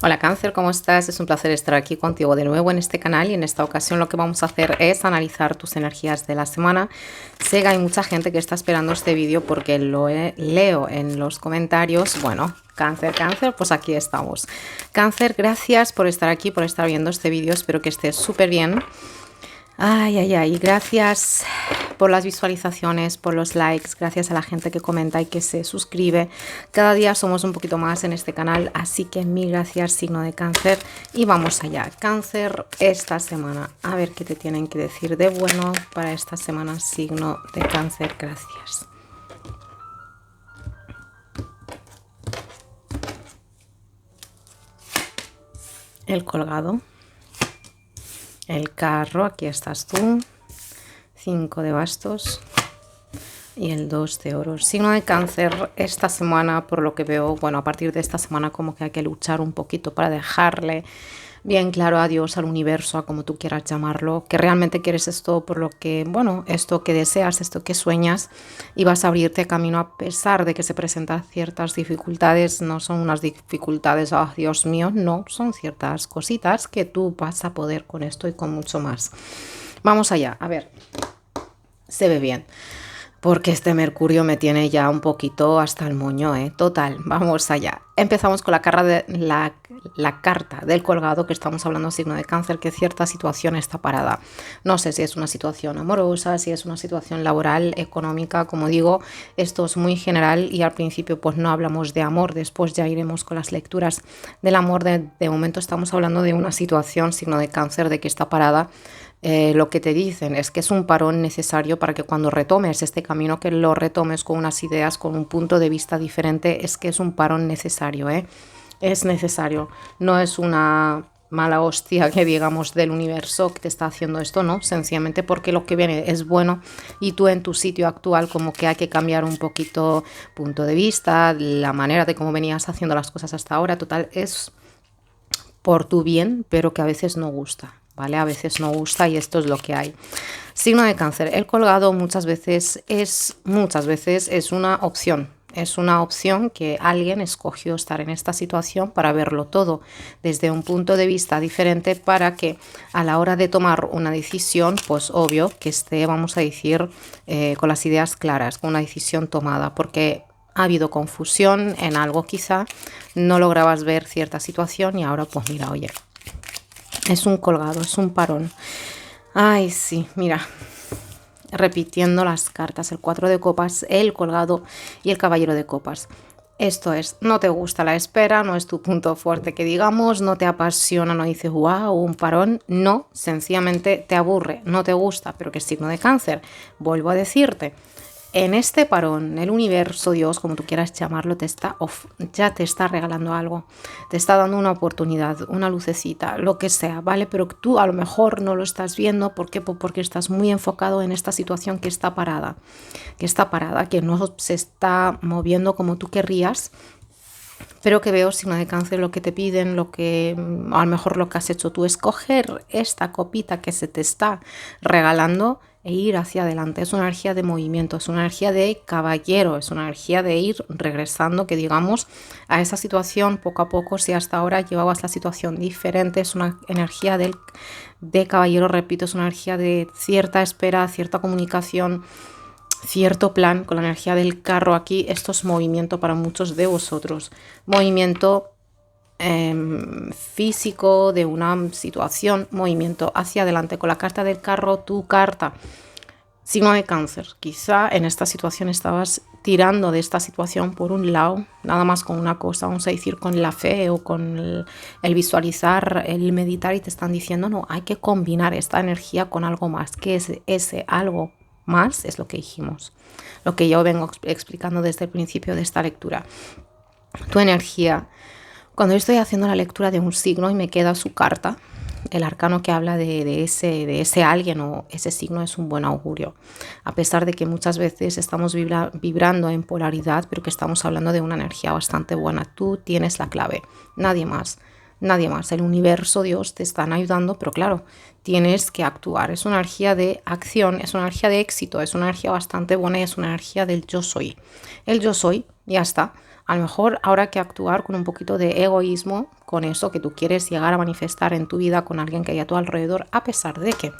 Hola Cáncer, ¿cómo estás? Es un placer estar aquí contigo de nuevo en este canal y en esta ocasión lo que vamos a hacer es analizar tus energías de la semana. Sé que hay mucha gente que está esperando este vídeo porque leo en los comentarios. Bueno, Cáncer, pues aquí estamos. Cáncer, gracias por estar aquí, por estar viendo este vídeo. Espero que estés súper bien. Ay, gracias por las visualizaciones, por los likes, gracias a la gente que comenta y que se suscribe. Cada día somos un poquito más en este canal, así que mil gracias, signo de Cáncer. Y vamos allá, Cáncer, esta semana, a ver qué te tienen que decir de bueno para esta semana, signo de Cáncer, gracias. El colgado. El carro, aquí estás tú. 5 de bastos y el 2 de oros. Signo de Cáncer, esta semana, por lo que veo, bueno, a partir de esta semana como que hay que luchar un poquito para dejarle bien claro a Dios, al universo, a como tú quieras llamarlo, que realmente quieres esto por lo que, bueno, esto que deseas, esto que sueñas, y vas a abrirte camino a pesar de que se presentan ciertas dificultades. No son unas dificultades, oh Dios mío, no, son ciertas cositas que tú vas a poder con esto y con mucho más. Vamos allá, a ver, se ve bien. Porque este Mercurio me tiene ya un poquito hasta el moño, ¿eh? Total, vamos allá. Empezamos con la carta del colgado, que estamos hablando signo de Cáncer, que cierta situación está parada. No sé si es una situación amorosa, si es una situación laboral, económica, como digo, esto es muy general y al principio pues no hablamos de amor, después ya iremos con las lecturas del amor. De momento estamos hablando de una situación, signo de Cáncer, de que está parada. Lo que te dicen es que es un parón necesario para que cuando retomes este camino, que lo retomes con unas ideas, con un punto de vista diferente. Es que es un parón necesario, ¿eh? Es necesario, no es una mala hostia que digamos del universo que te está haciendo esto, no, sencillamente porque lo que viene es bueno y tú en tu sitio actual como que hay que cambiar un poquito punto de vista, la manera de cómo venías haciendo las cosas hasta ahora. Total, es por tu bien, pero que a veces no gusta, ¿vale? A veces no gusta y esto es lo que hay. Signo de Cáncer, el colgado muchas veces es una opción. Es una opción que alguien escogió estar en esta situación para verlo todo desde un punto de vista diferente, para que a la hora de tomar una decisión, pues obvio que esté, vamos a decir, con las ideas claras, con una decisión tomada, porque ha habido confusión en algo, quizá no lograbas ver cierta situación y ahora pues mira, oye, es un colgado, es un parón. Ay, sí, mira, repitiendo las cartas, el 4 de copas, el colgado y el caballero de copas. Esto es, no te gusta la espera, no es tu punto fuerte que digamos, no te apasiona, no dices wow, un parón, no, sencillamente te aburre, no te gusta, pero que es signo de Cáncer. Vuelvo a decirte, en este parón, el universo, Dios, como tú quieras llamarlo, ya te está regalando algo, te está dando una oportunidad, una lucecita, lo que sea, ¿vale? Pero tú a lo mejor no lo estás viendo. ¿Por qué? Porque estás muy enfocado en esta situación que está parada, que no se está moviendo como tú querrías. Pero que veo, signo de Cáncer, lo que te piden, lo que a lo mejor lo que has hecho tú es coger esta copita que se te está regalando e ir hacia adelante. Es una energía de movimiento, es una energía de caballero, es una energía de ir regresando, que digamos, a esa situación poco a poco. Si hasta ahora llevabas la situación diferente, es una energía de caballero, repito, es una energía de cierta espera, cierta comunicación, cierto plan. Con la energía del carro aquí, esto es movimiento para muchos de vosotros, movimiento físico de una situación, movimiento hacia adelante. Con la carta del carro, tu carta, signo de Cáncer, quizá en esta situación estabas tirando de esta situación por un lado, nada más con una cosa, vamos a decir con la fe o con el visualizar, el meditar, y te están diciendo no, hay que combinar esta energía con algo más. Que es ese algo más? Es lo que dijimos, lo que yo vengo explicando desde el principio de esta lectura. Tu energía, cuando yo estoy haciendo la lectura de un signo y me queda su carta, el arcano que habla de ese alguien o ese signo, es un buen augurio. A pesar de que muchas veces estamos vibrando en polaridad, pero que estamos hablando de una energía bastante buena. Tú tienes la clave, nadie más. Nadie más, el universo, Dios, te están ayudando, pero claro, tienes que actuar. Es una energía de acción, es una energía de éxito, es una energía bastante buena y es una energía del yo soy. El yo soy, ya está. a lo mejor ahora hay que actuar con un poquito de egoísmo con eso que tú quieres llegar a manifestar en tu vida con alguien que hay a tu alrededor, a pesar de que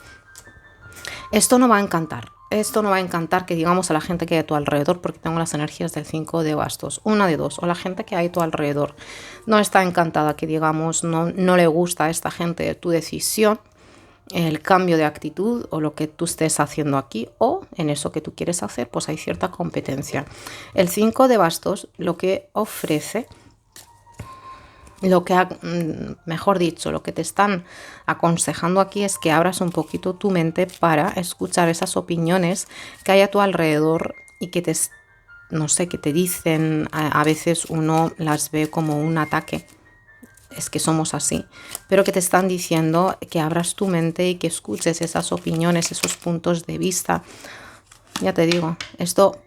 esto no va a encantar. Esto no va a encantar que digamos a la gente que hay a tu alrededor, porque tengo las energías del 5 de bastos. Una de dos, o la gente que hay a tu alrededor no está encantada, que digamos no le gusta a esta gente tu decisión, el cambio de actitud o lo que tú estés haciendo aquí, o en eso que tú quieres hacer, pues hay cierta competencia. El 5 de bastos lo que ofrece, mejor dicho, lo que te están aconsejando aquí es que abras un poquito tu mente para escuchar esas opiniones que hay a tu alrededor y que no sé, que te dicen, a veces uno las ve como un ataque, es que somos así, pero que te están diciendo que abras tu mente y que escuches esas opiniones, esos puntos de vista. Ya te digo, esto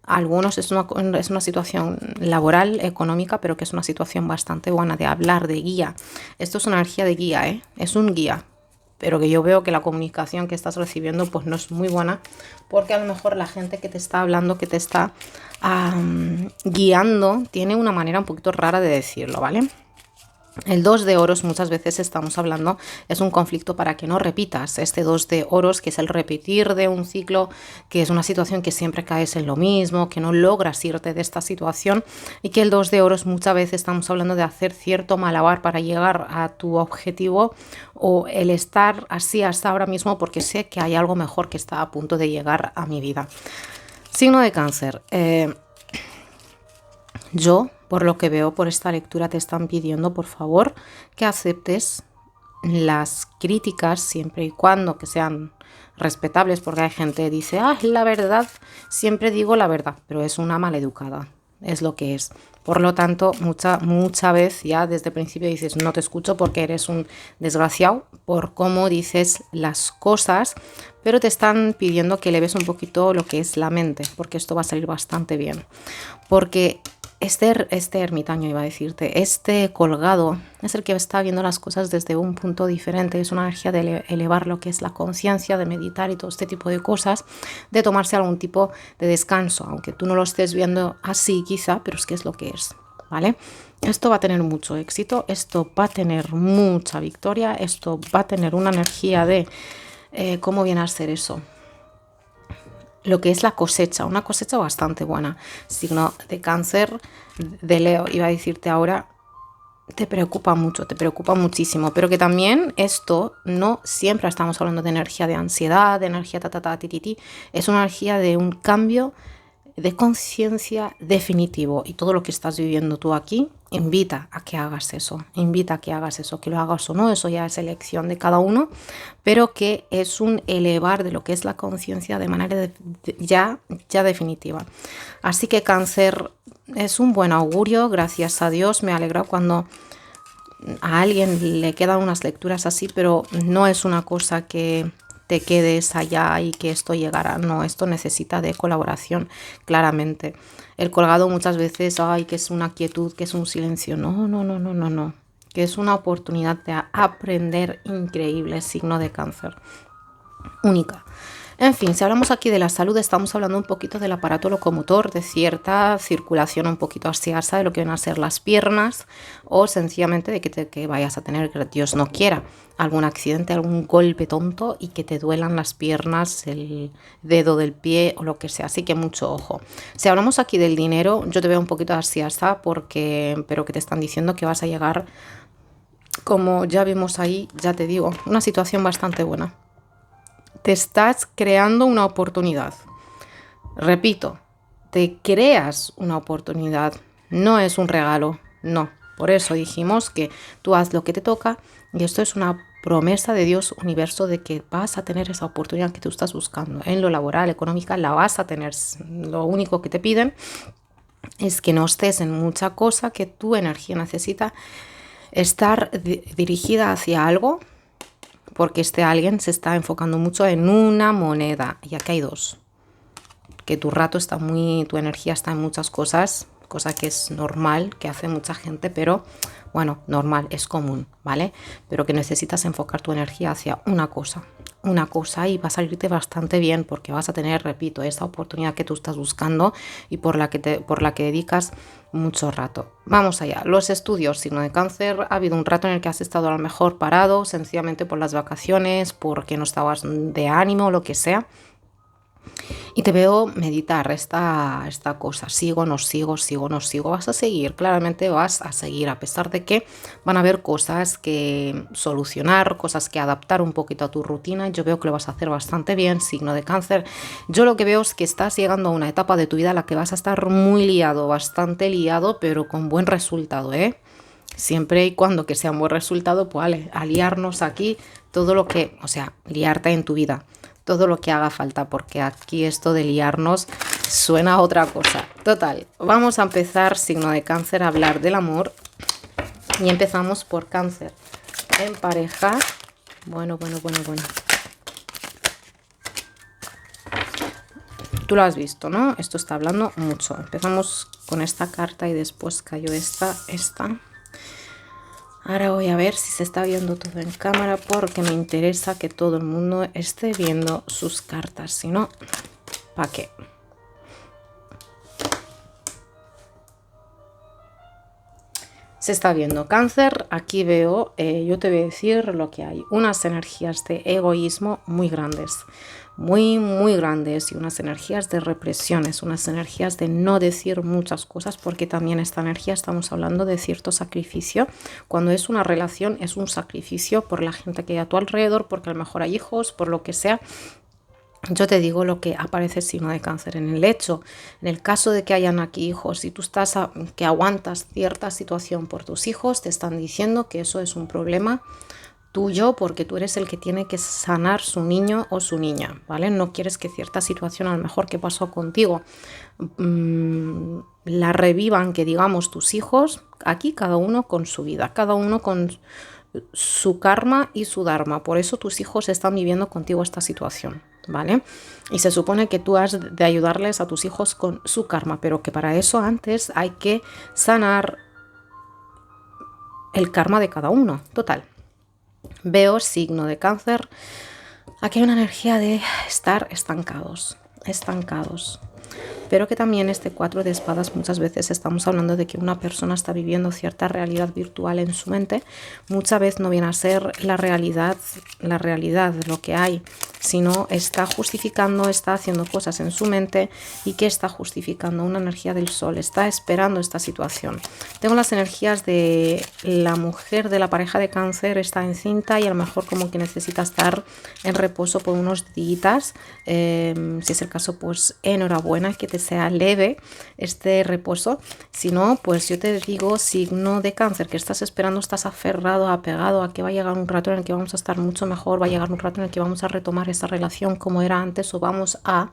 algunos es una situación laboral, económica, pero que es una situación bastante buena de hablar, de guía. Esto es una energía de guía, ¿eh? Es un guía, pero que yo veo que la comunicación que estás recibiendo pues no es muy buena, porque a lo mejor la gente que te está hablando, que te está guiando, tiene una manera un poquito rara de decirlo, ¿vale? El 2 de oros, muchas veces estamos hablando, es un conflicto para que no repitas. Este 2 de oros, que es el repetir de un ciclo, que es una situación que siempre caes en lo mismo, que no logras irte de esta situación, y que el 2 de oros muchas veces estamos hablando de hacer cierto malabar para llegar a tu objetivo, o el estar así hasta ahora mismo porque sé que hay algo mejor que está a punto de llegar a mi vida. Signo de Cáncer. Por lo que veo por esta lectura, te están pidiendo, por favor, que aceptes las críticas siempre y cuando que sean respetables, porque hay gente que dice, la verdad, siempre digo la verdad, pero es una maleducada, es lo que es. Por lo tanto, mucha vez ya desde el principio dices, no te escucho porque eres un desgraciado por cómo dices las cosas, pero te están pidiendo que le ves un poquito lo que es la mente, porque esto va a salir bastante bien. Porque este ermitaño, iba a decirte, este colgado es el que está viendo las cosas desde un punto diferente. Es una energía de elevar lo que es la conciencia, de meditar y todo este tipo de cosas, de tomarse algún tipo de descanso, aunque tú no lo estés viendo así quizá, pero es que es lo que es, ¿vale? Esto va a tener mucho éxito, esto va a tener mucha victoria, esto va a tener una energía de cómo viene a ser eso. Lo que es la cosecha, una cosecha bastante buena. Signo de Cáncer, de Leo, iba a decirte ahora, te preocupa mucho, te preocupa muchísimo, pero que también esto no siempre estamos hablando de energía de ansiedad, de energía tititi, es una energía de un cambio de conciencia definitivo, y todo lo que estás viviendo tú aquí invita a que hagas eso, que lo hagas o no, eso ya es elección de cada uno, pero que es un elevar de lo que es la conciencia de manera ya definitiva. Así que Cáncer, es un buen augurio, gracias a Dios. Me alegra cuando a alguien le quedan unas lecturas así, pero no es una cosa que te quedes allá y que esto llegará. No, esto necesita de colaboración, claramente. El colgado muchas veces, que es una quietud, que es un silencio. No. Que es una oportunidad de aprender increíble, signo de Cáncer. Única. En fin, si hablamos aquí de la salud, estamos hablando un poquito del aparato locomotor, de cierta circulación un poquito asíasa de lo que van a ser las piernas, o sencillamente de que vayas a tener, que Dios no quiera, algún accidente, algún golpe tonto y que te duelan las piernas, el dedo del pie o lo que sea. Así que mucho ojo. Si hablamos aquí del dinero, yo te veo un poquito asíasa pero que te están diciendo que vas a llegar, como ya vimos ahí, ya te digo, una situación bastante buena. Te estás creando una oportunidad. Repito, te creas una oportunidad. No es un regalo, no. Por eso dijimos que tú haz lo que te toca, y esto es una promesa de Dios, universo, de que vas a tener esa oportunidad que tú estás buscando. En lo laboral, económica, la vas a tener. Lo único que te piden es que no estés en mucha cosa, que tu energía necesita estar dirigida hacia algo, porque alguien se está enfocando mucho en una moneda, y aquí hay dos, que tu energía está en muchas cosas, cosa que es normal, que hace mucha gente, pero Bueno, normal, es común, ¿vale? Pero que necesitas enfocar tu energía hacia una cosa y va a salirte bastante bien porque vas a tener, repito, esa oportunidad que tú estás buscando y por la que dedicas mucho rato. Vamos allá. Los estudios, signo de Cáncer, ha habido un rato en el que has estado a lo mejor parado, sencillamente por las vacaciones, porque no estabas de ánimo o lo que sea. Y te veo meditar esta cosa, sigo, no sigo, sigo, no sigo, vas a seguir, claramente vas a seguir, a pesar de que van a haber cosas que solucionar, cosas que adaptar un poquito a tu rutina. Yo veo que lo vas a hacer bastante bien, signo de Cáncer. Yo lo que veo es que estás llegando a una etapa de tu vida en la que vas a estar muy liado, bastante liado, pero con buen resultado, siempre y cuando que sea un buen resultado, pues vale, aliarnos aquí todo lo que, o sea, liarte en tu vida, todo lo que haga falta, porque aquí esto de liarnos suena a otra cosa. Total, vamos a empezar, signo de Cáncer, a hablar del amor. Y empezamos por Cáncer en pareja. Bueno. Tú lo has visto, ¿no? Esto está hablando mucho. Empezamos con esta carta y después cayó esta. Ahora voy a ver si se está viendo todo en cámara porque me interesa que todo el mundo esté viendo sus cartas. Si no, ¿para qué? Se está viendo Cáncer. Aquí veo, yo te voy a decir lo que hay. Unas energías de egoísmo muy grandes. Muy grandes, y unas energías de represiones, unas energías de no decir muchas cosas, porque también esta energía estamos hablando de cierto sacrificio. Cuando es una relación es un sacrificio por la gente que hay a tu alrededor, porque a lo mejor hay hijos, por lo que sea. Yo te digo lo que aparece signo de Cáncer en el hecho, en el caso de que hayan aquí hijos, si tú estás que aguantas cierta situación por tus hijos, te están diciendo que eso es un problema tuyo, porque tú eres el que tiene que sanar su niño o su niña, ¿vale? No quieres que cierta situación, a lo mejor que pasó contigo, la revivan, que digamos tus hijos. Aquí cada uno con su vida, cada uno con su karma y su dharma. Por eso tus hijos están viviendo contigo esta situación, ¿vale? Y se supone que tú has de ayudarles a tus hijos con su karma, pero que para eso antes hay que sanar el karma de cada uno. Total. Veo, signo de Cáncer, aquí hay una energía de estar estancados, pero que también este 4 de espadas muchas veces estamos hablando de que una persona está viviendo cierta realidad virtual en su mente. Muchas veces no viene a ser la realidad, lo que hay, sino está justificando, está haciendo cosas en su mente. ¿Y que está justificando? Una energía del sol, está esperando esta situación. Tengo las energías de la mujer de la pareja de Cáncer, está encinta y a lo mejor como que necesita estar en reposo por unos días. Si es el caso, pues enhorabuena, que te sea leve este reposo. Si no, pues yo te digo, signo de Cáncer, que estás esperando, estás aferrado, apegado a que va a llegar un rato en el que vamos a estar mucho mejor, va a llegar un rato en el que vamos a retomar esa relación como era antes, o vamos a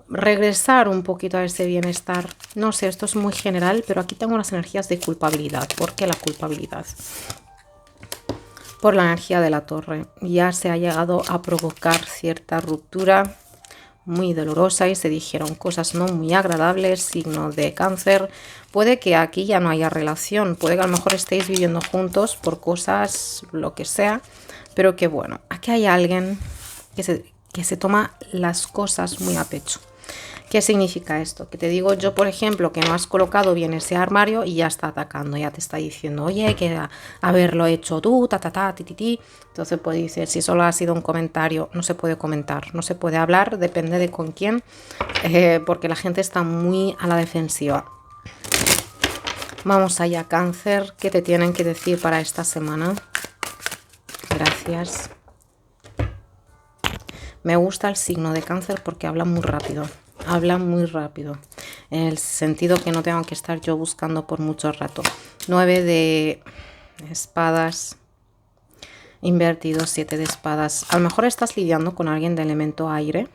regresar un poquito a ese bienestar. No sé, esto es muy general, pero aquí tengo las energías de culpabilidad. ¿Por qué la culpabilidad? Por la energía de la torre. Ya se ha llegado a provocar cierta ruptura muy dolorosa y se dijeron cosas no muy agradables, signo de Cáncer. Puede que aquí ya no haya relación, puede que a lo mejor estéis viviendo juntos por cosas, lo que sea, pero que bueno, aquí hay alguien que se toma las cosas muy a pecho. ¿Qué significa esto? Que te digo yo, por ejemplo, que no has colocado bien ese armario y ya está atacando, ya te está diciendo, oye, que haberlo hecho tú, ti. Entonces pues dice, si solo ha sido un comentario, no se puede comentar, no se puede hablar, depende de con quién, porque la gente está muy a la defensiva. Vamos allá, Cáncer, ¿qué te tienen que decir para esta semana? Gracias. Me gusta el signo de Cáncer porque habla muy rápido. Habla muy rápido, en el sentido que no tengo que estar yo buscando por mucho rato. 9 de espadas invertidos, 7 de espadas. A lo mejor estás lidiando con alguien de elemento aire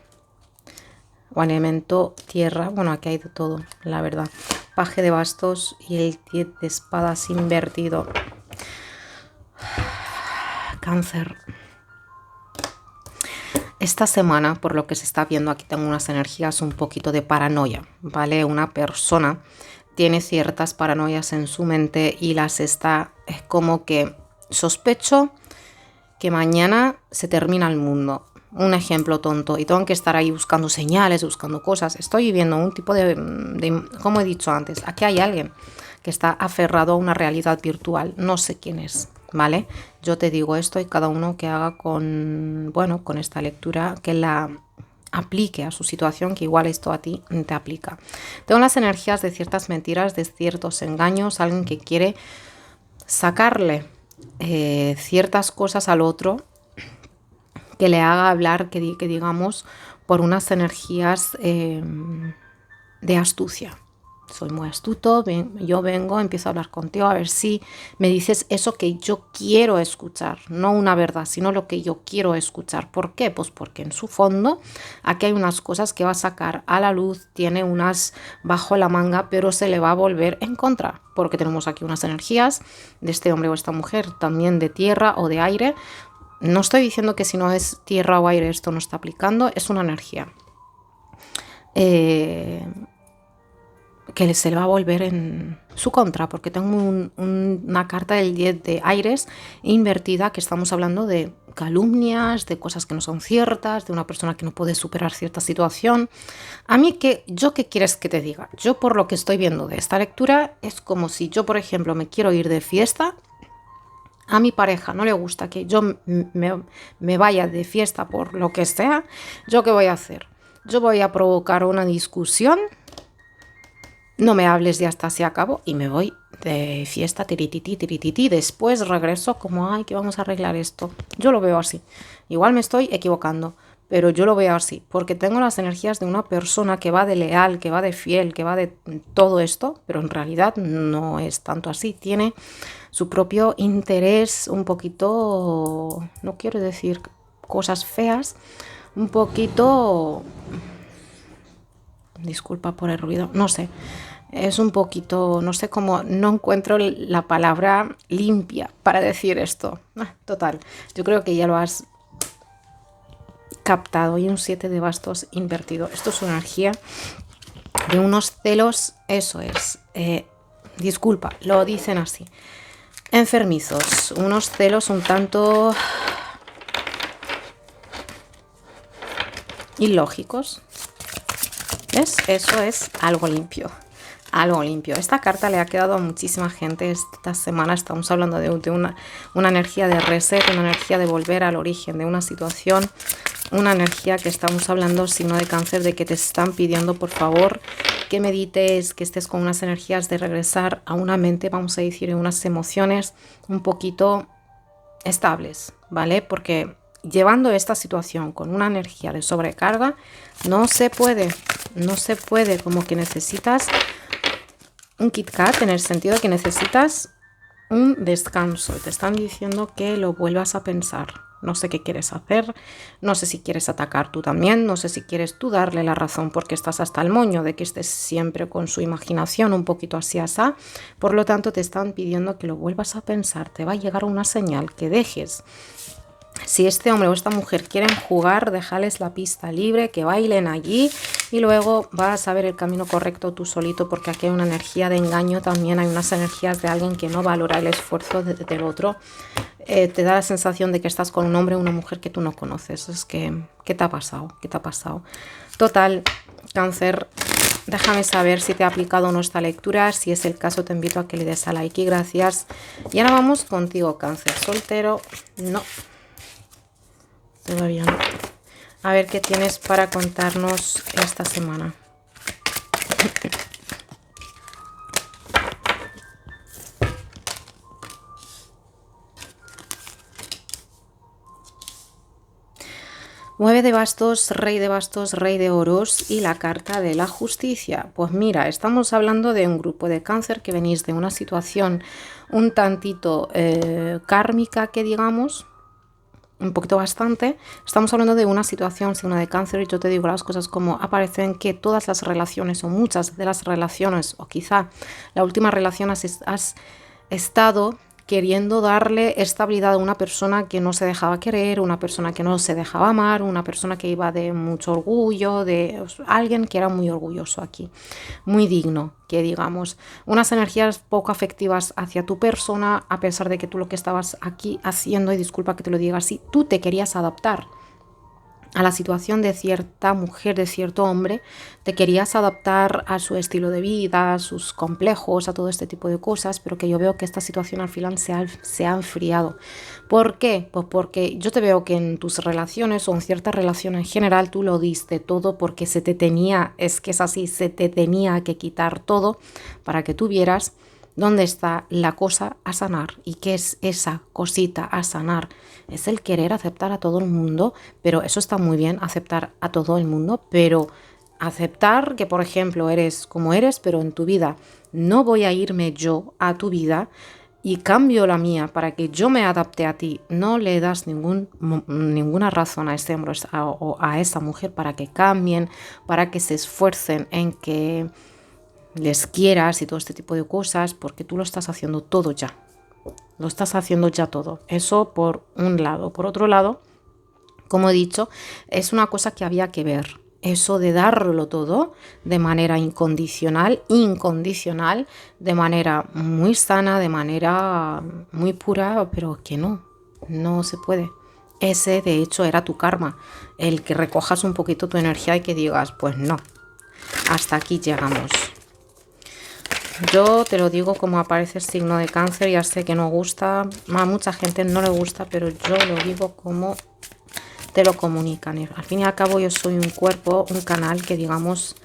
o elemento tierra. Bueno, aquí hay de todo, la verdad. Paje de bastos y el 10 de espadas invertido. Cáncer. Esta semana, por lo que se está viendo, aquí tengo unas energías un poquito de paranoia, ¿vale? Una persona tiene ciertas paranoias en su mente y las está, es como que sospecho que mañana se termina el mundo. Un ejemplo tonto, y tengo que estar ahí buscando señales, buscando cosas. Estoy viviendo un tipo de, como he dicho antes, aquí hay alguien que está aferrado a una realidad virtual, no sé quién es, ¿vale? Yo te digo esto y cada uno que haga con, bueno, con esta lectura, que la aplique a su situación, que igual esto a ti te aplica. Tengo las energías de ciertas mentiras, de ciertos engaños, alguien que quiere sacarle ciertas cosas al otro, que le haga hablar, que digamos, por unas energías de astucia. Soy muy astuto, yo vengo, empiezo a hablar contigo a ver si me dices eso que yo quiero escuchar, no una verdad, sino lo que yo quiero escuchar. ¿Por qué? Pues porque en su fondo aquí hay unas cosas que va a sacar a la luz, tiene unas bajo la manga, pero se le va a volver en contra, porque tenemos aquí unas energías de este hombre o esta mujer, también de tierra o de aire. No estoy diciendo que si no es tierra o aire esto no está aplicando, es una energía. Que se le va a volver en su contra, porque tengo una carta del 10 de aires invertida, que estamos hablando de calumnias, de cosas que no son ciertas, de una persona que no puede superar cierta situación. A mí, ¿qué quieres que te diga? Yo, por lo que estoy viendo de esta lectura, es como si yo, por ejemplo, me quiero ir de fiesta. A mi pareja no le gusta que yo me vaya de fiesta por lo que sea. ¿Yo qué voy a hacer? Yo voy a provocar una discusión. No me hables y hasta se acabó y me voy de fiesta, tirititi, tirititi. Después regreso como, ay, que vamos a arreglar esto. Yo lo veo así. Igual me estoy equivocando, pero yo lo veo así, porque tengo las energías de una persona que va de leal, que va de fiel, que va de todo esto, pero en realidad no es tanto así. Tiene su propio interés un poquito, no quiero decir cosas feas, un poquito, disculpa por el ruido, no sé, es un poquito, no sé cómo, no encuentro la palabra limpia para decir esto. Total, yo creo que ya lo has captado. Y un 7 de bastos invertido. Esto es una energía de unos celos, eso es, disculpa, lo dicen así, enfermizos, unos celos un tanto ilógicos. ¿Ves? Eso es algo limpio. Algo limpio. Esta carta le ha quedado a muchísima gente esta semana. Estamos hablando de una energía de reset, una energía de volver al origen de una situación, una energía que estamos hablando, signo de Cáncer, de que te están pidiendo por favor que medites, que estés con unas energías de regresar a una mente, vamos a decir, unas emociones un poquito estables, ¿vale? Porque llevando esta situación con una energía de sobrecarga, no se puede, como que necesitas un Kit Kat, en el sentido de que necesitas un descanso. Te están diciendo que lo vuelvas a pensar. No sé qué quieres hacer, no sé si quieres atacar tú también, no sé si quieres tú darle la razón porque estás hasta el moño de que estés siempre con su imaginación un poquito así asá. Por lo tanto, te están pidiendo que lo vuelvas a pensar. Te va a llegar una señal, que dejes. Si este hombre o esta mujer quieren jugar, déjales la pista libre, que bailen allí y luego vas a ver el camino correcto tú solito, porque aquí hay una energía de engaño, también hay unas energías de alguien que no valora el esfuerzo del otro. Te da la sensación de que estás con un hombre o una mujer que tú no conoces. Es que, ¿qué te ha pasado? ¿Qué te ha pasado? Total, Cáncer, déjame saber si te ha aplicado o no esta lectura. Si es el caso, te invito a que le des a like y gracias. Y ahora vamos contigo, Cáncer. Soltero, no. Todavía no. A ver qué tienes para contarnos esta semana. Nueve de bastos, rey de oros y la carta de la justicia. Pues mira, estamos hablando de un grupo de Cáncer que venís de una situación un tantito kármica, que digamos, un poquito bastante. Estamos hablando de una situación, signo de Cáncer, y yo te digo las cosas como aparecen, que todas las relaciones o muchas de las relaciones, o quizá la última relación has estado queriendo darle estabilidad a una persona que no se dejaba querer, una persona que no se dejaba amar, una persona que iba de mucho orgullo, de alguien que era muy orgulloso aquí, muy digno, que digamos, unas energías poco afectivas hacia tu persona, a pesar de que tú lo que estabas aquí haciendo, y disculpa que te lo diga así, tú te querías adaptar a la situación de cierta mujer, de cierto hombre, te querías adaptar a su estilo de vida, a sus complejos, a todo este tipo de cosas, pero que yo veo que esta situación al final se ha enfriado. ¿Por qué? Pues porque yo te veo que en tus relaciones o en ciertas relaciones en general tú lo diste todo porque se te tenía, es que es así, se te tenía que quitar todo para que tú vieras dónde está la cosa a sanar. ¿Y qué es esa cosita a sanar? Es el querer aceptar a todo el mundo, pero eso está muy bien, aceptar a todo el mundo, pero aceptar que, por ejemplo, eres como eres, pero en tu vida no voy a irme yo a tu vida y cambio la mía para que yo me adapte a ti. No le das ninguna razón a este hombre o a esa mujer para que cambien, para que se esfuercen en que les quieras y todo este tipo de cosas, porque tú lo estás haciendo todo ya. Lo estás haciendo ya todo. Eso por un lado. Por otro lado, como he dicho, es una cosa que había que ver. Eso de darlo todo de manera incondicional, de manera muy sana, de manera muy pura, pero que no se puede. Ese, de hecho, era tu karma. El que recojas un poquito tu energía y que digas, pues no, hasta aquí llegamos. Yo te lo digo como aparece el signo de Cáncer, ya sé que no gusta, a mucha gente no le gusta, pero yo lo digo como te lo comunican. Al fin y al cabo yo soy un cuerpo, un canal que digamos,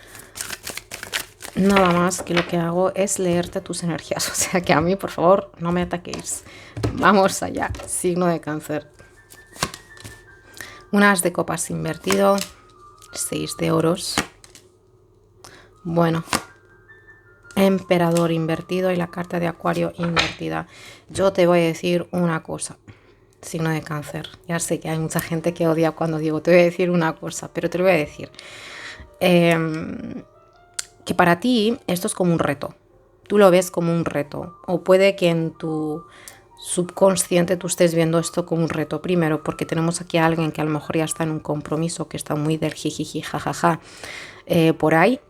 nada más que lo que hago es leerte tus energías. O sea que a mí, por favor, no me ataquéis. Vamos allá, signo de Cáncer. Un as de copas invertido, 6 de oros. Bueno, emperador invertido y la carta de Acuario invertida. Yo te voy a decir una cosa, signo de Cáncer. Ya sé que hay mucha gente que odia cuando digo te voy a decir una cosa, pero te lo voy a decir. Que para ti esto es como un reto. Tú lo ves como un reto. O puede que en tu subconsciente tú estés viendo esto como un reto. Primero, porque tenemos aquí a alguien que a lo mejor ya está en un compromiso, que está muy del jijiji, jajaja, por ahí.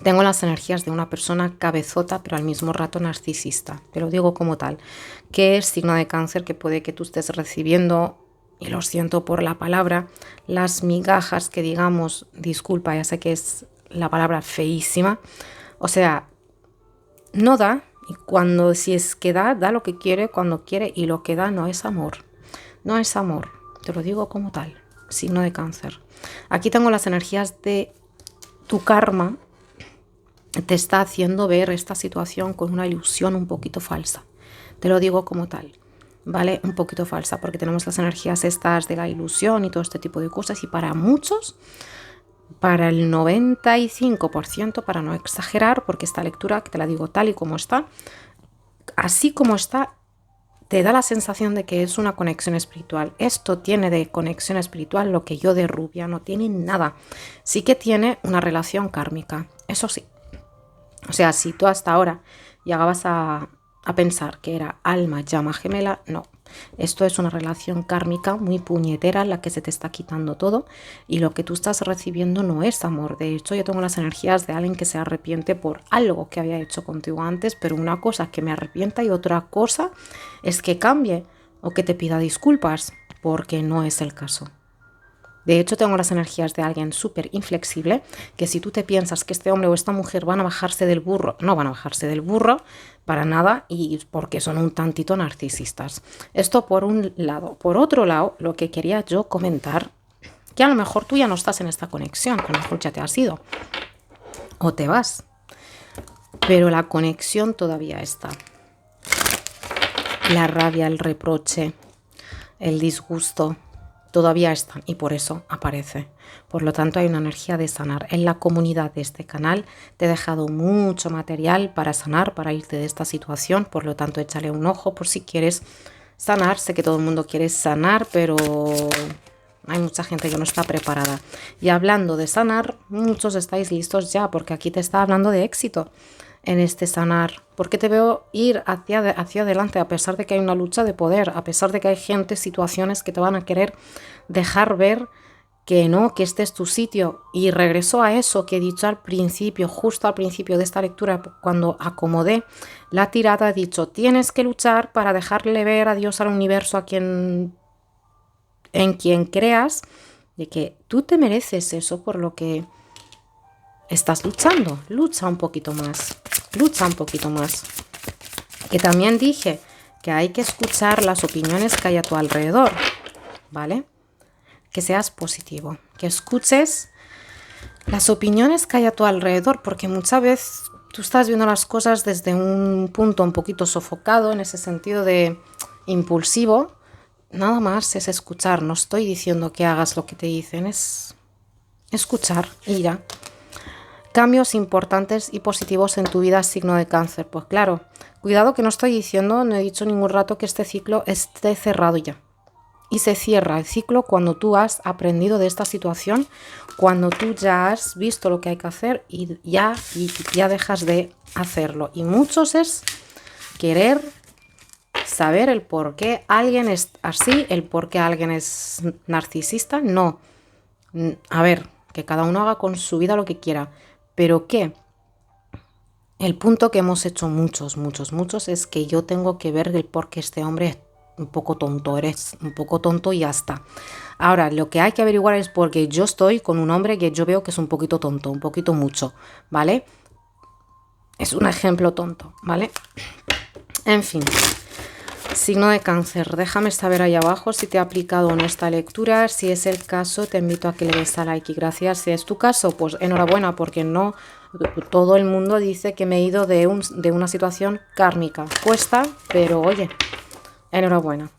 Tengo las energías de una persona cabezota, pero al mismo rato narcisista. Te lo digo como tal. Que es signo de Cáncer, que puede que tú estés recibiendo, y lo siento por la palabra, las migajas que digamos, disculpa, ya sé que es la palabra feísima. O sea, no da, y cuando si es que da lo que quiere, cuando quiere, y lo que da no es amor. No es amor, te lo digo como tal, signo de Cáncer. Aquí tengo las energías de tu karma, te está haciendo ver esta situación con una ilusión un poquito falsa. Te lo digo como tal, ¿vale? Un poquito falsa, porque tenemos las energías estas de la ilusión y todo este tipo de cosas, y para muchos, para el 95%, para no exagerar, porque esta lectura, que te la digo tal y como está, así como está, te da la sensación de que es una conexión espiritual. Esto tiene de conexión espiritual lo que yo de rubia, no tiene nada. Sí que tiene una relación kármica, eso sí. O sea, si tú hasta ahora llegabas a pensar que era alma, llama gemela, no. Esto es una relación kármica muy puñetera en la que se te está quitando todo, y lo que tú estás recibiendo no es amor. De hecho, yo tengo las energías de alguien que se arrepiente por algo que había hecho contigo antes, pero una cosa es que me arrepienta y otra cosa es que cambie o que te pida disculpas, porque no es el caso. De hecho, tengo las energías de alguien súper inflexible, que si tú te piensas que este hombre o esta mujer van a bajarse del burro, no van a bajarse del burro para nada, y porque son un tantito narcisistas. Esto por un lado. Por otro lado, lo que quería yo comentar, que a lo mejor tú ya no estás en esta conexión, que a lo mejor ya te has ido o te vas, pero la conexión todavía está. La rabia, el reproche, el disgusto, todavía están, y por eso aparece. Por lo tanto, hay una energía de sanar. En la comunidad de este canal te he dejado mucho material para sanar, para irte de esta situación. Por lo tanto, échale un ojo por si quieres sanar. Sé que todo el mundo quiere sanar, pero hay mucha gente que no está preparada. Y hablando de sanar, muchos estáis listos ya, porque aquí te está hablando de éxito. en este sanar, porque te veo ir hacia adelante, a pesar de que hay una lucha de poder, a pesar de que hay gente, situaciones que te van a querer dejar ver que no, que este es tu sitio. Y regreso a eso que he dicho al principio, justo al principio de esta lectura, cuando acomodé la tirada, he dicho, tienes que luchar para dejarle ver a Dios, al universo, en quien creas, de que tú te mereces eso por lo que estás luchando. Lucha un poquito más, lucha un poquito más. Que también dije que hay que escuchar las opiniones que hay a tu alrededor, ¿vale? Que seas positivo, que escuches las opiniones que hay a tu alrededor, porque muchas veces tú estás viendo las cosas desde un punto un poquito sofocado, en ese sentido de impulsivo. Nada más es escuchar, no estoy diciendo que hagas lo que te dicen, es escuchar y ya. Cambios importantes y positivos en tu vida, signo de Cáncer. Pues claro, cuidado que no estoy diciendo, no he dicho ningún rato que este ciclo esté cerrado ya. Y se cierra el ciclo cuando tú has aprendido de esta situación, cuando tú ya has visto lo que hay que hacer y ya dejas de hacerlo. Y muchos es querer saber el por qué alguien es así, el por qué alguien es narcisista. No, a ver, que cada uno haga con su vida lo que quiera, pero que el punto que hemos hecho muchos es que yo tengo que ver el por qué este hombre es un poco tonto, eres un poco tonto y ya está. Ahora, lo que hay que averiguar es porque yo estoy con un hombre que yo veo que es un poquito tonto, un poquito mucho, ¿vale? Es un ejemplo tonto, ¿vale? En fin, signo de Cáncer, déjame saber ahí abajo si te ha aplicado o no esta lectura. Si es el caso, te invito a que le des a like y gracias. Si es tu caso, pues enhorabuena, porque no todo el mundo dice que me he ido de una situación kármica. Cuesta, pero oye, enhorabuena.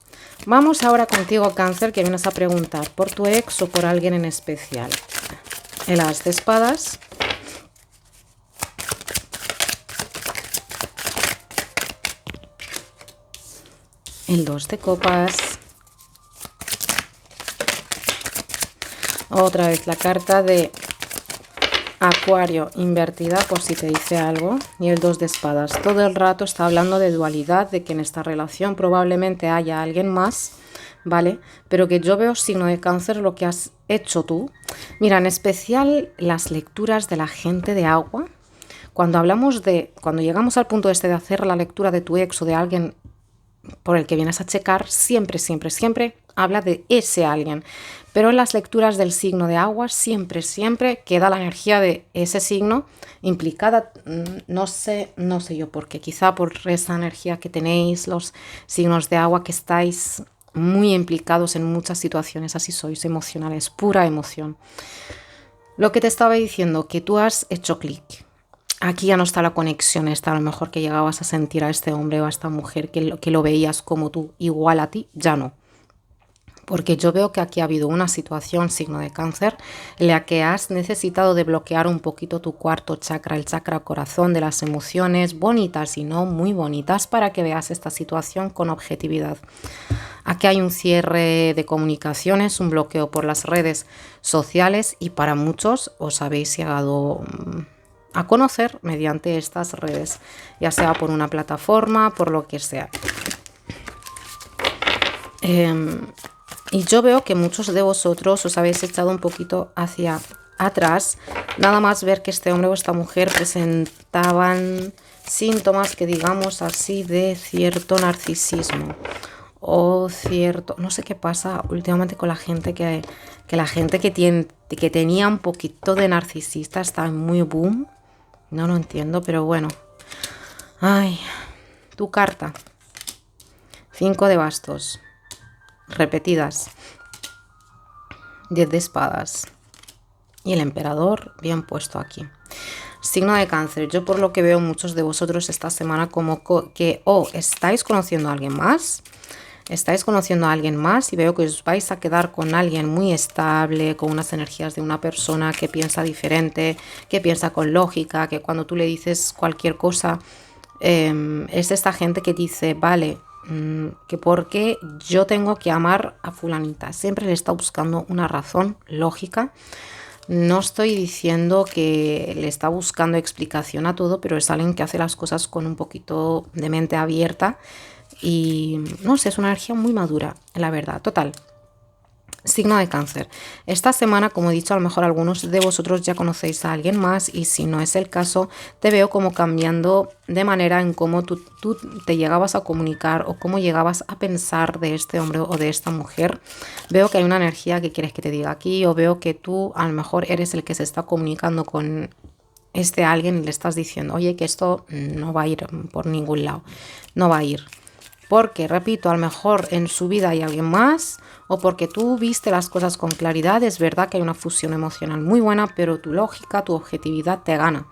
Vamos ahora contigo, Cáncer, que vienes a preguntar por tu ex o por alguien en especial. El as de espadas. El 2 de copas. Otra vez la carta de Acuario invertida, por si te dice algo. Y el 2 de espadas. Todo el rato está hablando de dualidad, de que en esta relación probablemente haya alguien más, ¿vale? Pero que yo veo, signo de Cáncer, lo que has hecho tú. Mira, en especial las lecturas de la gente de agua. Cuando llegamos al punto este de hacer la lectura de tu ex o de alguien por el que vienes a checar, siempre habla de ese alguien. Pero en las lecturas del signo de agua siempre queda la energía de ese signo implicada. No sé yo por qué, quizá por esa energía que tenéis los signos de agua, que estáis muy implicados en muchas situaciones, así sois, emocionales, pura emoción. Lo que te estaba diciendo, que tú has hecho clic. Aquí ya no está la conexión esta, a lo mejor que llegabas a sentir a este hombre o a esta mujer que lo veías como tú, igual a ti, ya no. Porque yo veo que aquí ha habido una situación, signo de Cáncer, en la que has necesitado de bloquear un poquito tu cuarto chakra, el chakra corazón, de las emociones bonitas y no muy bonitas, para que veas esta situación con objetividad. Aquí hay un cierre de comunicaciones, un bloqueo por las redes sociales y para muchos os habéis llegado a conocer mediante estas redes, ya sea por una plataforma, por lo que sea. Y yo veo que muchos de vosotros os habéis echado un poquito hacia atrás, nada más ver que este hombre o esta mujer presentaban síntomas, que digamos así, de cierto narcisismo o cierto, no sé qué pasa últimamente con la gente, que la gente que tenía un poquito de narcisista está muy boom. No lo entiendo, pero bueno. Ay, tu carta. 5 de bastos. Repetidas. 10 de espadas. Y el emperador bien puesto aquí. Signo de Cáncer. Yo por lo que veo muchos de vosotros esta semana como que estáis conociendo a alguien más. Estáis conociendo a alguien más y veo que os vais a quedar con alguien muy estable, con unas energías de una persona que piensa diferente, que piensa con lógica, que cuando tú le dices cualquier cosa, es esta gente que dice, vale, que por qué yo tengo que amar a fulanita. Siempre le está buscando una razón lógica No estoy diciendo que le está buscando explicación a todo, pero es alguien que hace las cosas con un poquito de mente abierta y no sé, es una energía muy madura, la verdad. Total. Signo de Cáncer. Esta semana, como he dicho, a lo mejor algunos de vosotros ya conocéis a alguien más y si no es el caso, te veo como cambiando de manera en cómo tú te llegabas a comunicar o cómo llegabas a pensar de este hombre o de esta mujer. Veo que hay una energía que quieres que te diga aquí o veo que tú a lo mejor eres el que se está comunicando con este alguien y le estás diciendo, oye, que esto no va a ir por ningún lado, no va a ir. Porque, repito, a lo mejor en su vida hay alguien más o porque tú viste las cosas con claridad. Es verdad que hay una fusión emocional muy buena, pero tu lógica, tu objetividad te gana.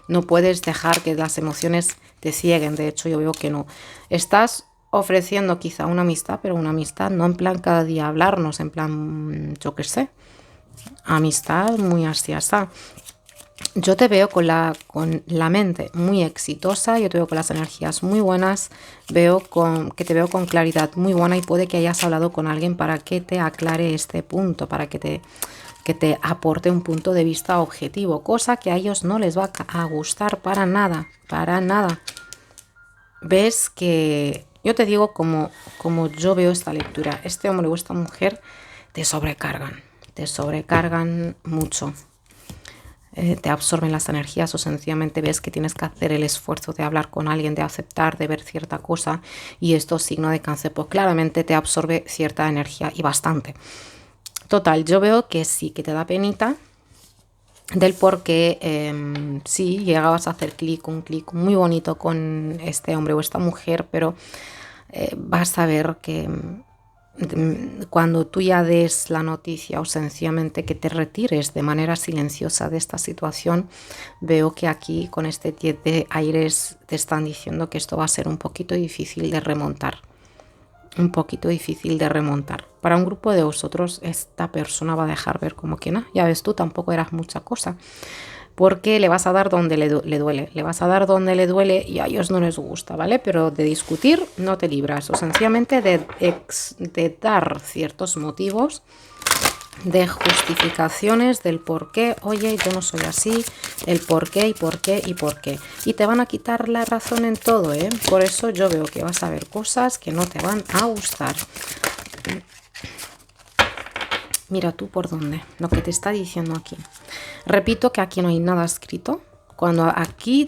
No puedes dejar que las emociones te cieguen. De hecho, yo veo que no. Estás ofreciendo quizá una amistad, pero una amistad no en plan cada día hablarnos, en plan, yo qué sé, amistad muy así, así. Yo te veo con la mente muy exitosa, yo te veo con las energías muy buenas, que te veo con claridad muy buena y puede que hayas hablado con alguien para que te aclare este punto, para que te aporte un punto de vista objetivo, cosa que a ellos no les va a gustar para nada, para nada. Ves que yo te digo como yo veo esta lectura, este hombre o esta mujer te sobrecargan mucho. Te absorben las energías o sencillamente ves que tienes que hacer el esfuerzo de hablar con alguien, de aceptar, de ver cierta cosa y esto signo de Cáncer, pues claramente te absorbe cierta energía y bastante. Total, yo veo que sí, que te da penita del por qué sí, llegabas a hacer un clic muy bonito con este hombre o esta mujer, pero vas a ver que cuando tú ya des la noticia o sencillamente que te retires de manera silenciosa de esta situación, veo que aquí con este 10 de aires te están diciendo que esto va a ser un poquito difícil de remontar. Un poquito difícil de remontar. Para un grupo de vosotros esta persona va a dejar ver como que no, ya ves tú, tampoco eras mucha cosa. Porque le vas a dar donde le duele, le vas a dar donde le duele y a ellos no les gusta, ¿vale? Pero de discutir no te libras, o sencillamente de dar ciertos motivos, de justificaciones del por qué, oye, yo no soy así, el por qué y por qué y por qué. Y te van a quitar la razón en todo, ¿eh? Por eso yo veo que vas a ver cosas que no te van a gustar. Mira tú por dónde, lo que te está diciendo aquí. Repito que aquí no hay nada escrito. Cuando aquí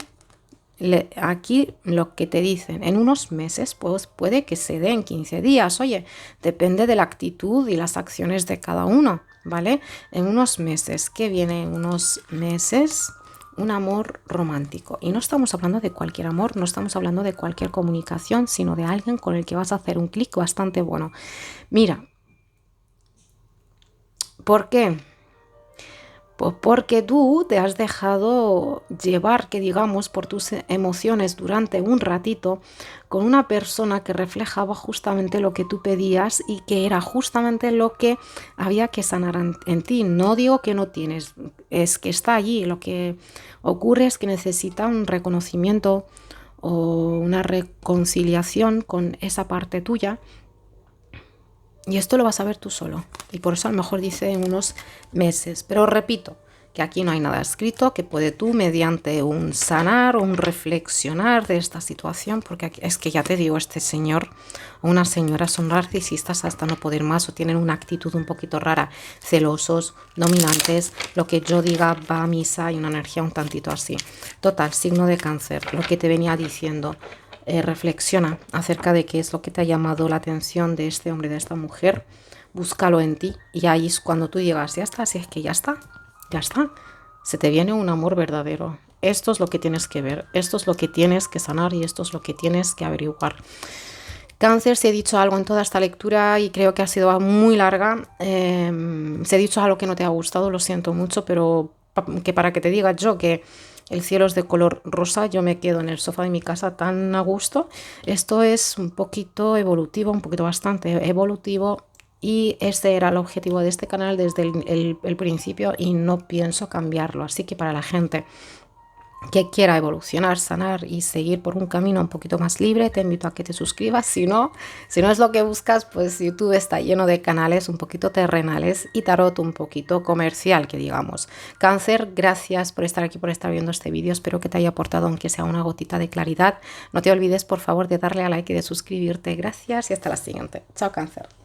lo que te dicen en unos meses, pues puede que se dé en 15 días. Oye, depende de la actitud y las acciones de cada uno, ¿vale? En unos meses, ¿qué viene en unos meses? Un amor romántico. Y no estamos hablando de cualquier amor, no estamos hablando de cualquier comunicación, sino de alguien con el que vas a hacer un clic bastante bueno. Mira, ¿por qué? Pues porque tú te has dejado llevar, que digamos, por tus emociones durante un ratito con una persona que reflejaba justamente lo que tú pedías y que era justamente lo que había que sanar en ti. No digo que no tienes, es que está allí. Lo que ocurre es que necesita un reconocimiento o una reconciliación con esa parte tuya. Y esto lo vas a ver tú solo. Y por eso a lo mejor dice en unos meses. Pero repito, que aquí no hay nada escrito, que puede tú mediante un sanar o un reflexionar de esta situación, porque aquí, es que ya te digo, este señor o una señora son narcisistas hasta no poder más o tienen una actitud un poquito rara, celosos, dominantes, lo que yo diga va a misa y una energía un tantito así. Total, signo de Cáncer, lo que te venía diciendo. Reflexiona acerca de qué es lo que te ha llamado la atención de este hombre, de esta mujer, búscalo en ti y ahí es cuando tú llegas, ya está, si es que ya está, se te viene un amor verdadero. Esto es lo que tienes que ver, esto es lo que tienes que sanar y esto es lo que tienes que averiguar. Cáncer, si he dicho algo en toda esta lectura y creo que ha sido muy larga, si he dicho algo que no te ha gustado, lo siento mucho, pero que para que te diga yo que el cielo es de color rosa, yo me quedo en el sofá de mi casa tan a gusto. Esto es un poquito evolutivo, un poquito bastante evolutivo y este era el objetivo de este canal desde el principio y no pienso cambiarlo. Así que para la gente que quiera evolucionar, sanar y seguir por un camino un poquito más libre, te invito a que te suscribas. Si no es lo que buscas, pues YouTube está lleno de canales un poquito terrenales y tarot un poquito comercial, que digamos. Cáncer, gracias por estar aquí, por estar viendo este vídeo. Espero que te haya aportado aunque sea una gotita de claridad. No te olvides, por favor, de darle a like y de suscribirte. Gracias y hasta la siguiente. Chao, Cáncer.